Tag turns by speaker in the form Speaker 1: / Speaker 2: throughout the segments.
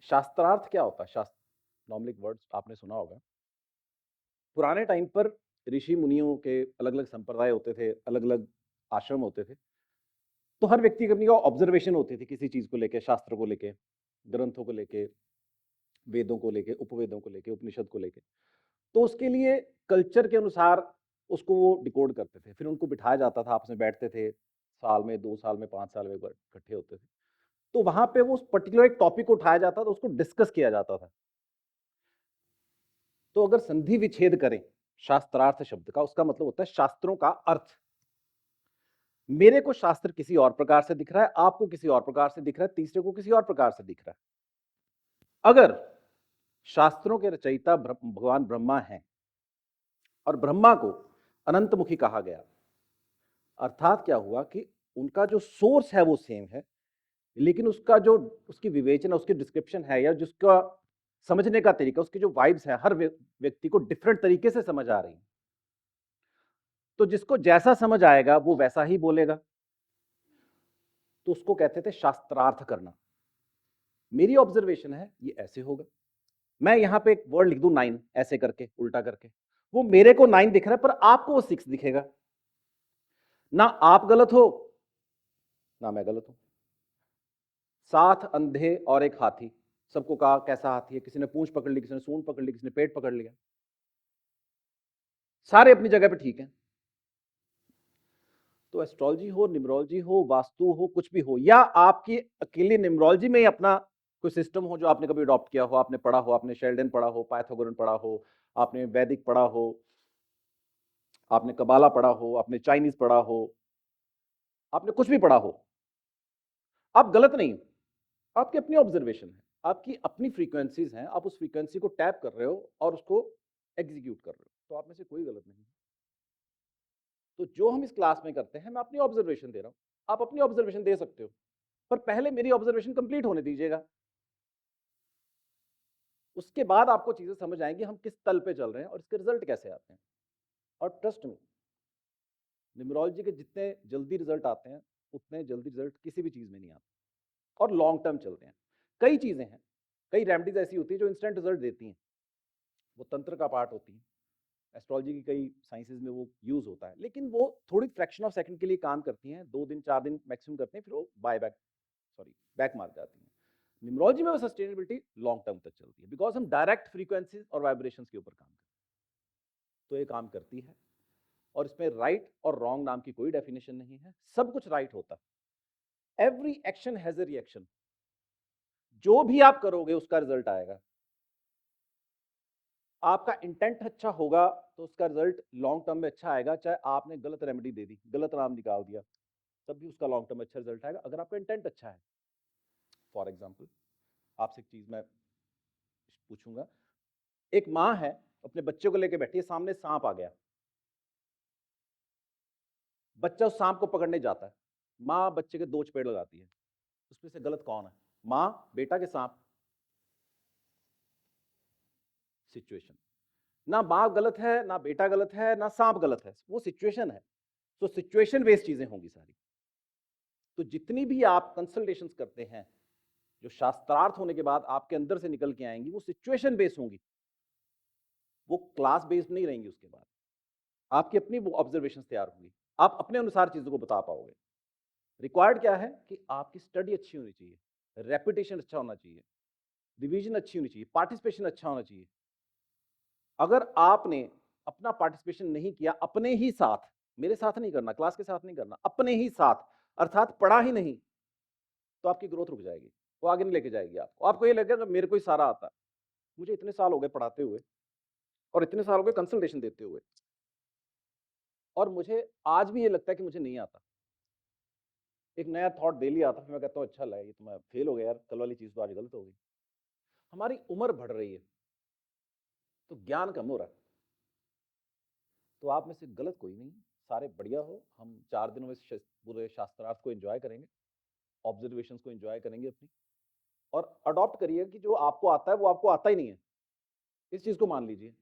Speaker 1: शास्त्रार्थ क्या होता है? शास्त्र नॉर्मली वर्ड आपने सुना होगा। पुराने टाइम पर ऋषि मुनियों के अलग अलग संप्रदाय होते थे, अलग अलग आश्रम होते थे। तो हर व्यक्ति की अपनी ऑब्जर्वेशन होती थी किसी चीज को लेके, शास्त्र को लेके, ग्रंथों को लेके, वेदों को लेके, उपवेदों को लेके, उपनिषद को लेके। तो उसके लिए कल्चर के अनुसार उसको वो डिकोड करते थे। फिर उनको बिठाया जाता था, आपस में बैठते थे, साल में 2 साल में 5 साल में एक बार इकट्ठे होते थे। तो वहां पे वो उस पर्टिकुलर एक टॉपिक को उठाया जाता था, उसको डिस्कस किया जाता था। तो अगर संधि विच्छेद करें शास्त्रार्थ शब्द का, उसका मतलब होता है शास्त्रों का अर्थ। मेरे को शास्त्र किसी और प्रकार से दिख रहा है, आपको किसी और प्रकार से दिख रहा है, तीसरे को किसी और प्रकार से दिख रहा है। अगर शास्त्रों के रचयिता भगवान ब्रह्मा हैं और ब्रह्मा को अनंतमुखी कहा गया, अर्थात क्या हुआ कि उनका जो सोर्स है वो सेम है, लेकिन उसका जो उसकी विवेचना, उसकी डिस्क्रिप्शन है, या जिसका समझने का तरीका, उसकी जो वाइब्स है, हर व्यक्ति को डिफरेंट तरीके से समझ आ रही है। तो जिसको जैसा समझ आएगा वो वैसा ही बोलेगा। तो उसको कहते थे शास्त्रार्थ करना। मेरी ऑब्जर्वेशन है ये ऐसे होगा। मैं यहां पे एक वर्ड लिख दूं 9 ऐसे करके, उल्टा करके, वो मेरे को 9 दिख रहा है पर आपको वो 6 दिखेगा। ना आप गलत हो ना मैं गलत हूं। 7 अंधे और एक हाथी, सबको कहा कैसा हाथी है, किसी ने पूंछ पकड़ ली, किसी ने सूंड पकड़ ली, किसी ने पेट पकड़ लिया, सारे अपनी जगह पे ठीक है। तो एस्ट्रोलॉजी हो, न्यूमरोलॉजी हो, वास्तु हो, कुछ भी हो, या आपकी अकेली न्यूमरोलॉजी में ही अपना कोई सिस्टम हो जो आपने कभी अडॉप्ट किया हो, आपने पढ़ा हो, आपने शेल्डन पढ़ा हो, पाइथागोरन पढ़ा हो, आपने वैदिक पढ़ा हो, आपने कबाला पढ़ा हो, आपने चाइनीज पढ़ा हो, आपने कुछ भी पढ़ा हो, आप गलत नहीं हो। आपकी अपनी ऑब्जर्वेशन है, आपकी अपनी फ्रीक्वेंसीज हैं, आप उस फ्रीक्वेंसी को टैप कर रहे हो और उसको एग्जीक्यूट कर रहे हो। तो आप में से कोई गलत नहीं है। तो जो हम इस क्लास में करते हैं, मैं अपनी ऑब्जर्वेशन दे रहा हूं, आप अपनी ऑब्जर्वेशन दे सकते हो, पर पहले मेरी ऑब्जर्वेशन कंप्लीट होने दीजिएगा। उसके बाद आपको चीजें समझ आएंगी हम किस तल पे चल रहे हैं और इसके रिजल्ट कैसे आते हैं। और ट्रस्ट में, न्यूमरोलॉजी के जितने जल्दी रिजल्ट आते हैं उतने जल्दी रिजल्ट किसी भी चीज में नहीं आते, और लॉन्ग टर्म चलते हैं। कई चीजें हैं, कई रेमेडीज ऐसी होती है जो इंस्टेंट रिजल्ट देती हैं, वो तंत्र का पार्ट होती है, एस्ट्रोलॉजी की कई साइंसेज में वो यूज होता है, लेकिन वो थोड़ी फ्रैक्शन ऑफ सेकंड के लिए काम करती हैं, 2 दिन 4 दिन मैक्सिमम करते हैं, फिर वो बैक मार जाती हैं। न्यूमरोलॉजी में वो सस्टेनेबिलिटी लॉन्ग टर्म तक चलती है, बिकॉज हम डायरेक्ट फ्रीक्वेंसीज और वाइब्रेशंस के ऊपर काम करते हैं। तो ये काम करती है, और इसमें राइट और रॉन्ग नाम की कोई डेफिनेशन नहीं है, सब कुछ राइट होता है। Every action has a reaction, जो भी आप करोगे उसका रिजल्ट आएगा। आपका इंटेंट अच्छा होगा तो उसका रिजल्ट लॉन्ग टर्म में अच्छा आएगा, चाहे आपने गलत रेमेडी दे दी, गलत नाम निकाल दिया, तब भी उसका लॉन्ग टर्म अच्छा रिजल्ट आएगा, अगर आपका इंटेंट अच्छा है। फॉर एग्जाम्पल, आपसे एक चीज मैं पूछूंगा। एक माँ है, अपने बच्चे को लेकर बैठी है, सामने सांप आ गया, बच्चा उस सांप को पकड़ने जाता है, माँ बच्चे के 2 चपेड़ लगाती है, उसमें से गलत कौन है? माँ, बेटा के सांप? सिचुएशन। ना माँ गलत है, ना बेटा गलत है, ना सांप गलत है, वो सिचुएशन है। तो सिचुएशन बेस्ड चीजें होंगी सारी। तो जितनी भी आप कंसल्टेशंस करते हैं जो शास्त्रार्थ होने के बाद आपके अंदर से निकल के आएंगी, वो सिचुएशन बेस्ड होंगी, वो क्लास बेस्ड नहीं रहेंगी। उसके बाद आपकी अपनी वो ऑब्जर्वेशन तैयार होंगी, आप अपने अनुसार चीजों को बता पाओगे। रिक्वायर्ड क्या है कि आपकी स्टडी अच्छी होनी चाहिए, रेपुटेशन अच्छा होना चाहिए, रिवीजन अच्छी होनी चाहिए, पार्टिसिपेशन अच्छा होना चाहिए। अगर आपने अपना पार्टिसिपेशन नहीं किया अपने ही साथ, मेरे साथ नहीं करना, क्लास के साथ नहीं करना, अपने ही साथ, अर्थात पढ़ा ही नहीं, तो आपकी ग्रोथ रुक जाएगी, वो आगे नहीं लेके जाएगी आपको। आपको ये लगेगा मेरे को ही सारा आता है। मुझे इतने साल हो गए पढ़ाते हुए और इतने साल हो गए कंसल्टेशन देते हुए, और मुझे आज भी ये लगता है कि मुझे नहीं आता। एक नया थॉट डेली आता है, मैं कहता हूँ अच्छा लगा, ये तो मैं फेल हो गया यार, कल वाली चीज तो आज गलत हो गई। हमारी उम्र बढ़ रही है तो ज्ञान कम हो रहा है। तो आप में से गलत कोई नहीं, सारे बढ़िया हो। हम 4 दिनों में पूरे शास्त्रार्थ को एंजॉय करेंगे, ऑब्जर्वेशंस को एंजॉय करेंगे अपनी, और अडॉप्ट करिए कि जो आपको आता है वो आपको आता ही नहीं है, इस चीज को मान लीजिए।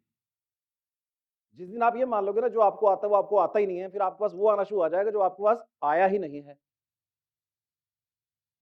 Speaker 1: जिस दिन आप ये मान लोगे ना जो आपको आता है वो आपको आता ही नहीं है, फिर आपके पास वो आना शुरू आ जाएगा जो आपके पास आया ही नहीं है।